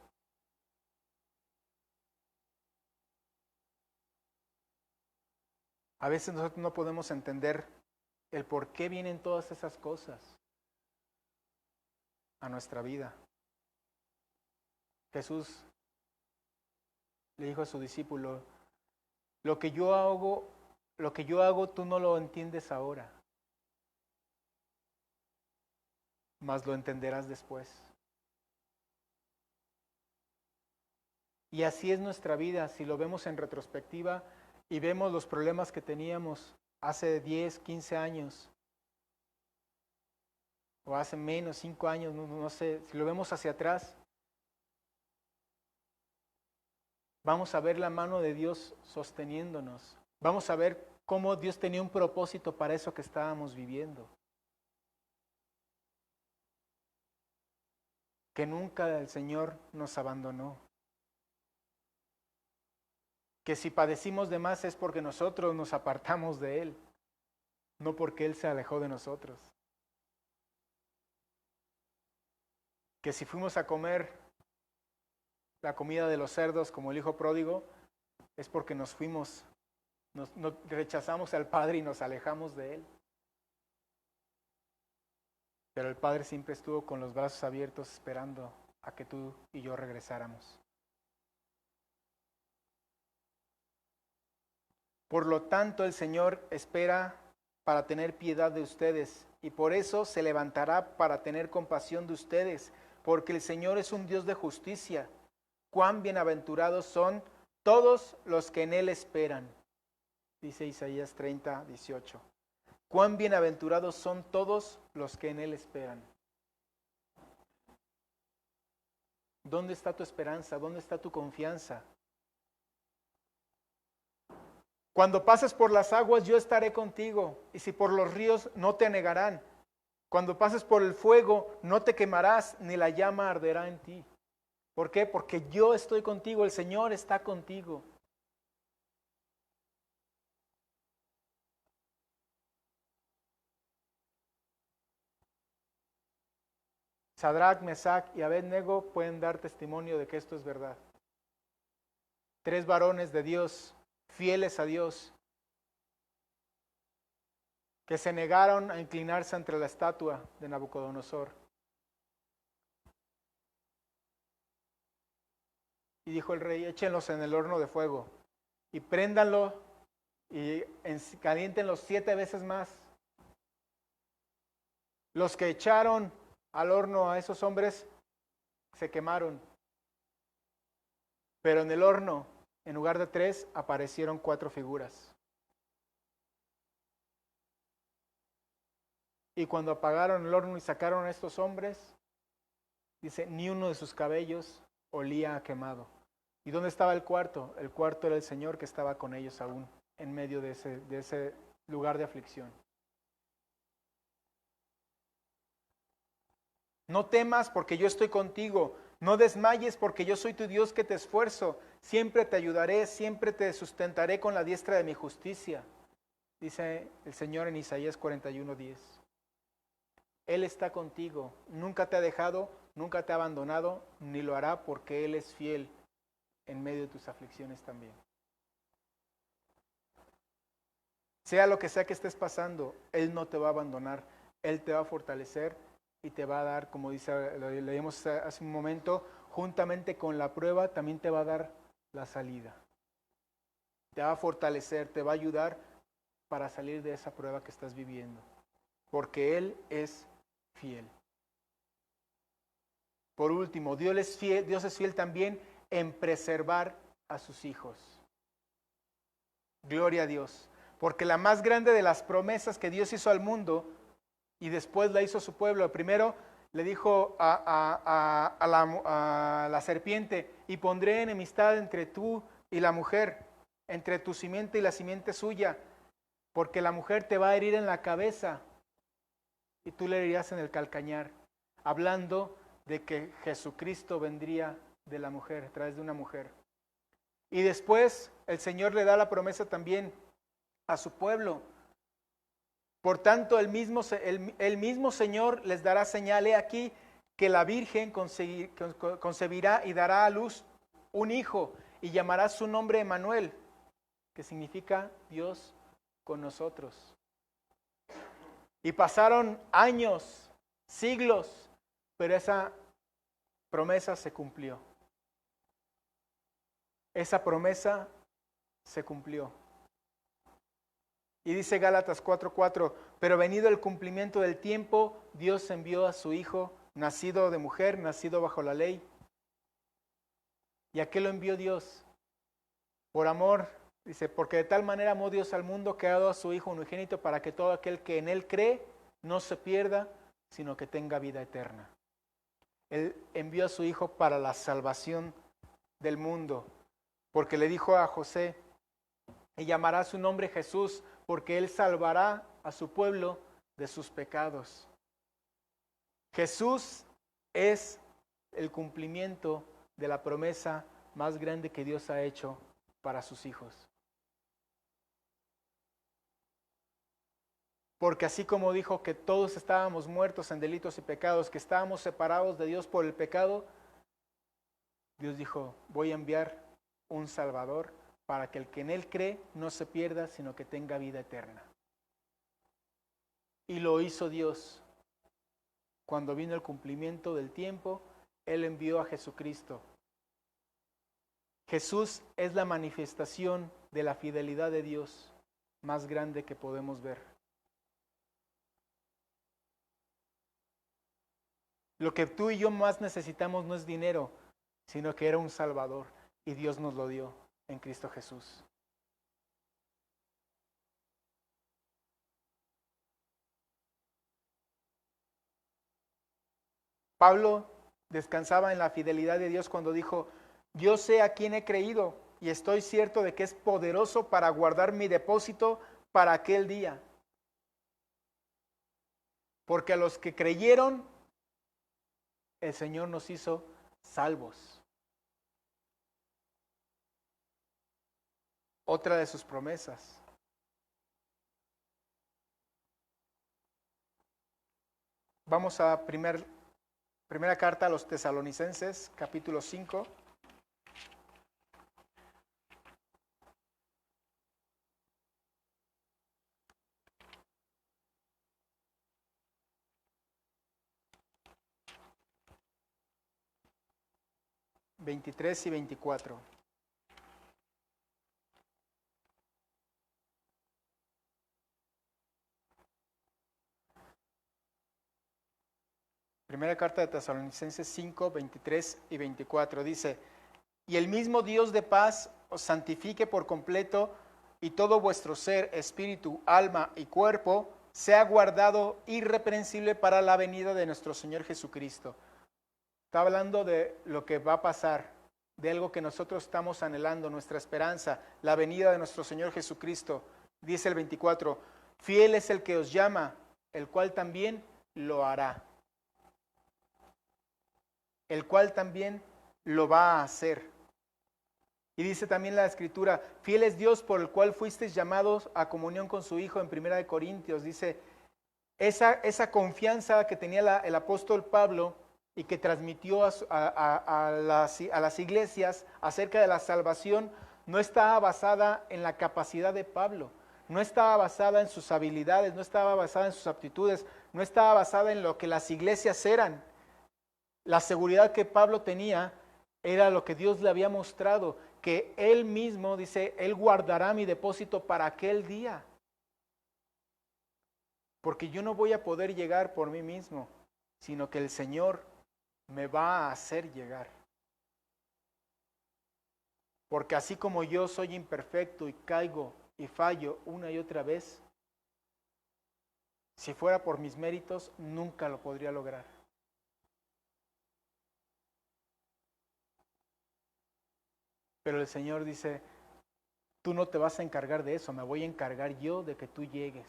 [SPEAKER 1] A veces nosotros no podemos entender el por qué vienen todas esas cosas a nuestra vida. Jesús le dijo a su discípulo, lo que yo hago tú no lo entiendes ahora, mas lo entenderás después. Y así es nuestra vida, si lo vemos en retrospectiva y vemos los problemas que teníamos hace 10, 15 años. o hace menos, 5 años, no sé, si lo vemos hacia atrás, vamos a ver la mano de Dios sosteniéndonos. Vamos a ver cómo Dios tenía un propósito para eso que estábamos viviendo. Que nunca el Señor nos abandonó. Que si padecimos de más es porque nosotros nos apartamos de Él, no porque Él se alejó de nosotros. Que si fuimos a comer la comida de los cerdos como el hijo pródigo, es porque nos fuimos, nos rechazamos al Padre y nos alejamos de Él. Pero el Padre siempre estuvo con los brazos abiertos esperando a que tú y yo regresáramos. Por lo tanto, el Señor espera para tener piedad de ustedes y por eso se levantará para tener compasión de ustedes, porque el Señor es un Dios de justicia. Cuán bienaventurados son todos los que en Él esperan. Dice Isaías 30, 18. Cuán bienaventurados son todos los que en Él esperan. ¿Dónde está tu esperanza? ¿Dónde está tu confianza? Cuando pases por las aguas, yo estaré contigo, y si por los ríos, no te anegarán. Cuando pases por el fuego, no te quemarás, ni la llama arderá en ti. ¿Por qué? Porque yo estoy contigo, el Señor está contigo. Sadrach, Mesach y Abednego pueden dar testimonio de que esto es verdad. 3 varones de Dios, fieles a Dios, que se negaron a inclinarse ante la estatua de Nabucodonosor. Y dijo el rey, échenlos en el horno de fuego y préndanlo y caliéntenlos 7 veces más. Los que echaron al horno a esos hombres se quemaron. Pero en el horno, en lugar de 3, aparecieron 4 figuras. Y cuando apagaron el horno y sacaron a estos hombres, dice, ni uno de sus cabellos olía a quemado. ¿Y dónde estaba el cuarto? El cuarto era el Señor que estaba con ellos aún, en medio de ese lugar de aflicción. No temas porque yo estoy contigo. No desmayes porque yo soy tu Dios que te esfuerzo. Siempre te ayudaré, siempre te sustentaré con la diestra de mi justicia. Dice el Señor en Isaías 41:10. Él está contigo, nunca te ha dejado, nunca te ha abandonado, ni lo hará porque Él es fiel en medio de tus aflicciones también. Sea lo que sea que estés pasando, Él no te va a abandonar, Él te va a fortalecer y te va a dar, como dice, lo leímos hace un momento, juntamente con la prueba también te va a dar la salida. Te va a fortalecer, te va a ayudar para salir de esa prueba que estás viviendo, porque Él es fiel. Por último, Dios es fiel también en preservar a sus hijos. Gloria a Dios, porque la más grande de las promesas que Dios hizo al mundo y después la hizo a su pueblo, primero le dijo a la serpiente, y pondré enemistad entre tú y la mujer, entre tu simiente y la simiente suya, porque la mujer te va a herir en la cabeza y tú le herirás en el calcañar, hablando de que Jesucristo vendría de la mujer, a través de una mujer. Y después el Señor le da la promesa también a su pueblo. Por tanto, el mismo Señor les dará señal, he aquí que la Virgen concebirá y dará a luz un hijo y llamará su nombre Emmanuel, que significa Dios con nosotros. Y pasaron años, siglos, pero esa promesa se cumplió. Esa promesa se cumplió. Y dice Gálatas 4:4, pero venido el cumplimiento del tiempo, Dios envió a su Hijo, nacido de mujer, nacido bajo la ley. ¿Y a qué lo envió Dios? Por amor, dice, porque de tal manera amó Dios al mundo que ha dado a su Hijo unigénito para que todo aquel que en Él cree no se pierda, sino que tenga vida eterna. Él envió a su Hijo para la salvación del mundo, porque le dijo a José, y llamará su nombre Jesús, porque Él salvará a su pueblo de sus pecados. Jesús es el cumplimiento de la promesa más grande que Dios ha hecho para sus hijos. Porque así como dijo que todos estábamos muertos en delitos y pecados, que estábamos separados de Dios por el pecado, Dios dijo, voy a enviar un Salvador para que el que en Él cree no se pierda, sino que tenga vida eterna. Y lo hizo Dios. Cuando vino el cumplimiento del tiempo, Él envió a Jesucristo. Jesús es la manifestación de la fidelidad de Dios más grande que podemos ver. Lo que tú y yo más necesitamos no es dinero, sino que era un Salvador, y Dios nos lo dio en Cristo Jesús. Pablo descansaba en la fidelidad de Dios cuando dijo, yo sé a quién he creído y estoy cierto de que es poderoso para guardar mi depósito para aquel día. Porque a los que creyeron, el Señor nos hizo salvos. Otra de sus promesas. Vamos a primera carta a los Tesalonicenses, capítulo 5. ...23 y 24. Primera carta de Tesalonicenses 5, 23 y 24. Dice, y el mismo Dios de paz os santifique por completo, y todo vuestro ser, espíritu, alma y cuerpo sea guardado irreprensible para la venida de nuestro Señor Jesucristo. Está hablando de lo que va a pasar, de algo que nosotros estamos anhelando, nuestra esperanza, la venida de nuestro Señor Jesucristo. Dice el 24, fiel es el que os llama, el cual también lo hará. El cual también lo va a hacer. Y dice también la Escritura, fiel es Dios por el cual fuisteis llamados a comunión con su Hijo en 1 Corintios. Dice, esa confianza que tenía el apóstol Pablo y que transmitió a las iglesias acerca de la salvación, no estaba basada en la capacidad de Pablo, no estaba basada en sus habilidades, no estaba basada en sus aptitudes, no estaba basada en lo que las iglesias eran. La seguridad que Pablo tenía era lo que Dios le había mostrado, que Él mismo, dice, Él guardará mi depósito para aquel día. Porque yo no voy a poder llegar por mí mismo, sino que el Señor me va a hacer llegar. Porque así como yo soy imperfecto y caigo y fallo una y otra vez, si fuera por mis méritos, nunca lo podría lograr. Pero el Señor dice, tú no te vas a encargar de eso, me voy a encargar yo de que tú llegues.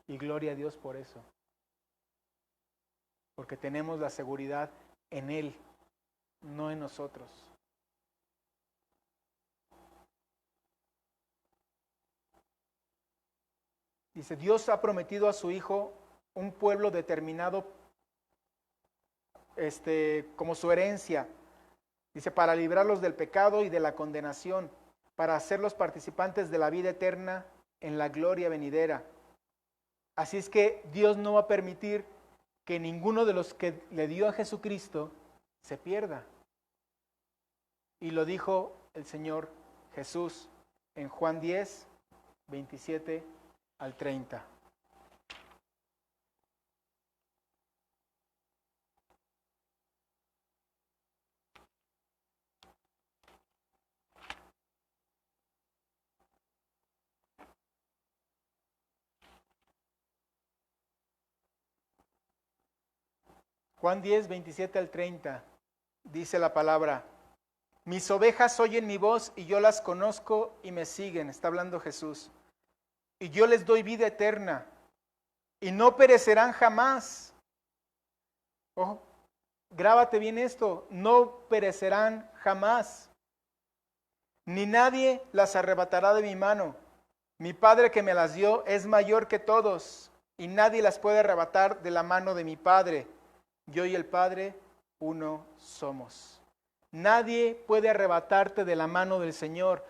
[SPEAKER 1] Y gloria a Dios por eso. Porque tenemos la seguridad en Él, no en nosotros. Dice, Dios ha prometido a su Hijo un pueblo determinado como su herencia. Dice, para librarlos del pecado y de la condenación, para hacerlos participantes de la vida eterna en la gloria venidera. Así es que Dios no va a permitir que ninguno de los que le dio a Jesucristo se pierda. Y lo dijo el Señor Jesús en Juan 10, 27 al 30. Juan 10, 27 al 30, dice la palabra: mis ovejas oyen mi voz y yo las conozco y me siguen. Está hablando Jesús. Y yo les doy vida eterna y no perecerán jamás. Ojo, grábate bien esto: no perecerán jamás, ni nadie las arrebatará de mi mano. Mi Padre que me las dio es mayor que todos, y nadie las puede arrebatar de la mano de mi Padre. Yo y el Padre uno somos. Nadie puede arrebatarte de la mano del Señor.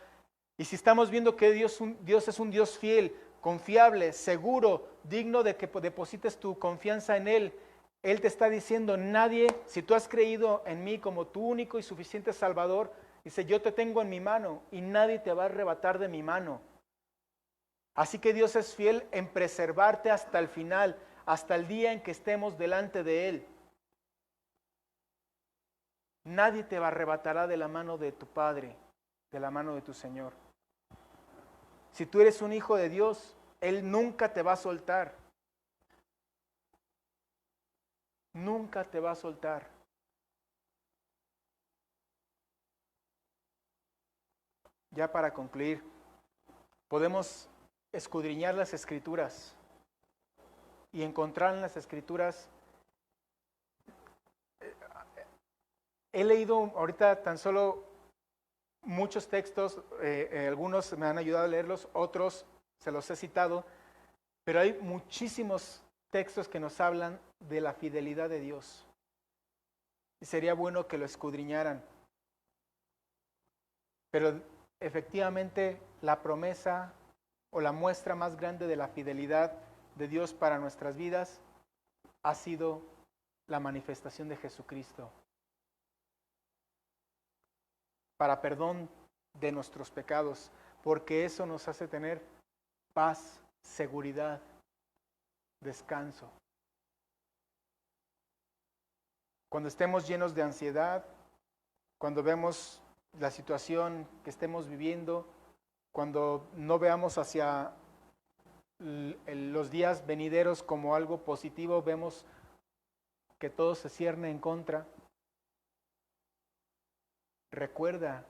[SPEAKER 1] Y si estamos viendo que Dios es un Dios fiel, confiable, seguro, digno de que deposites tu confianza en Él, Él te está diciendo: nadie, si tú has creído en mí como tu único y suficiente Salvador, dice, yo te tengo en mi mano y nadie te va a arrebatar de mi mano. Así que Dios es fiel en preservarte hasta el final, hasta el día en que estemos delante de Él. Nadie te arrebatará de la mano de tu Padre, de la mano de tu Señor. Si tú eres un hijo de Dios, Él nunca te va a soltar. Nunca te va a soltar. Ya para concluir, podemos escudriñar las Escrituras y encontrar en las Escrituras. He leído ahorita tan solo muchos textos, algunos me han ayudado a leerlos, otros se los he citado, pero hay muchísimos textos que nos hablan de la fidelidad de Dios. Y sería bueno que lo escudriñaran. Pero efectivamente la promesa o la muestra más grande de la fidelidad de Dios para nuestras vidas ha sido la manifestación de Jesucristo para perdón de nuestros pecados, porque eso nos hace tener paz, seguridad, descanso. Cuando estemos llenos de ansiedad, cuando vemos la situación que estemos viviendo, cuando no veamos hacia los días venideros como algo positivo, vemos que todo se cierne en contra. Recuerda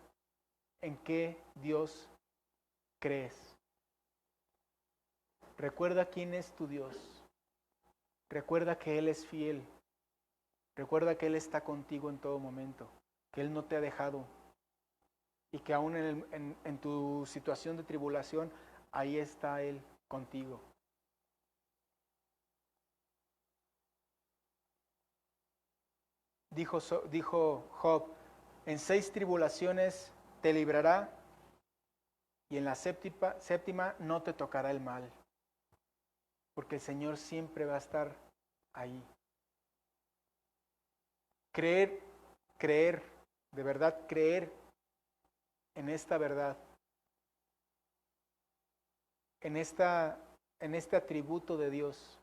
[SPEAKER 1] en qué Dios crees. Recuerda quién es tu Dios. Recuerda que Él es fiel. Recuerda que Él está contigo en todo momento, que Él no te ha dejado y que aún en tu situación de tribulación, ahí está Él contigo. Dijo Job: en 6 tribulaciones te librará y en la séptima no te tocará el mal, porque el Señor siempre va a estar ahí. Creer, de verdad creer en esta verdad, en este atributo de Dios.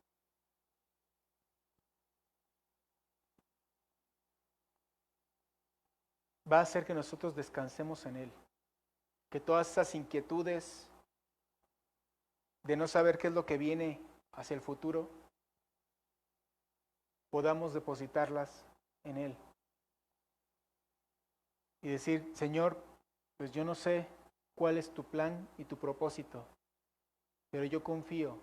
[SPEAKER 1] Va a hacer que nosotros descansemos en Él, que todas esas inquietudes de no saber qué es lo que viene hacia el futuro, podamos depositarlas en Él. Y decir: Señor, pues yo no sé cuál es tu plan y tu propósito, pero yo confío,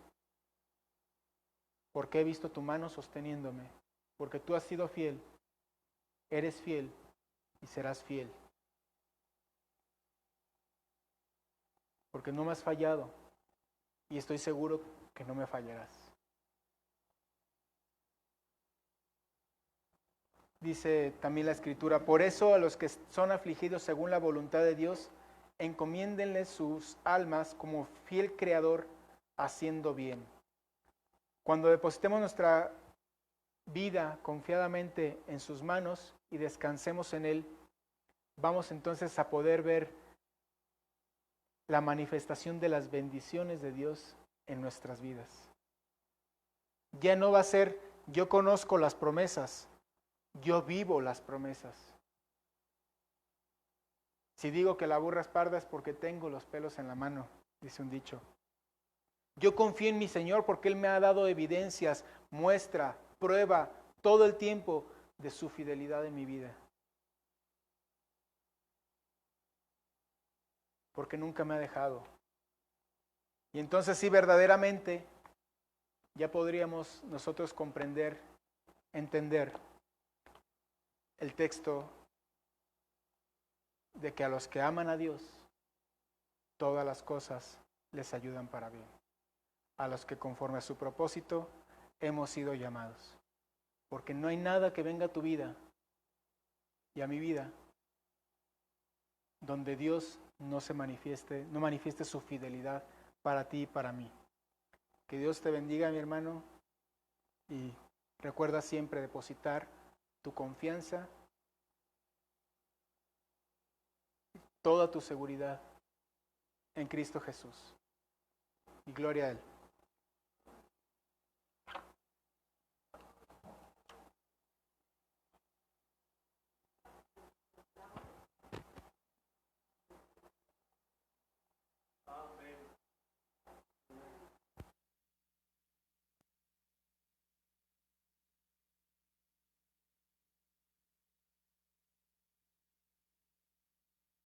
[SPEAKER 1] porque he visto tu mano sosteniéndome, porque tú has sido fiel, eres fiel y serás fiel. Porque no me has fallado y estoy seguro que no me fallarás. Dice también la Escritura: por eso a los que son afligidos según la voluntad de Dios, encomiéndenle sus almas como fiel creador, haciendo bien. Cuando depositemos nuestra vida confiadamente en sus manos y descansemos en Él, vamos entonces a poder ver la manifestación de las bendiciones de Dios en nuestras vidas. Ya no va a ser: yo conozco las promesas, yo vivo las promesas. Si digo que la burra es parda es porque tengo los pelos en la mano, dice un dicho. Yo confío en mi Señor porque Él me ha dado evidencias, muestra, prueba todo el tiempo de su fidelidad en mi vida. Porque nunca me ha dejado. Y entonces sí, verdaderamente, ya podríamos nosotros comprender, entender el texto de que a los que aman a Dios, todas las cosas les ayudan para bien. A los que conforme a su propósito hemos sido llamados. Porque no hay nada que venga a tu vida y a mi vida donde Dios no manifieste su fidelidad para ti y para mí. Que Dios te bendiga, mi hermano, y recuerda siempre depositar tu confianza, toda tu seguridad en Cristo Jesús. Y gloria a Él.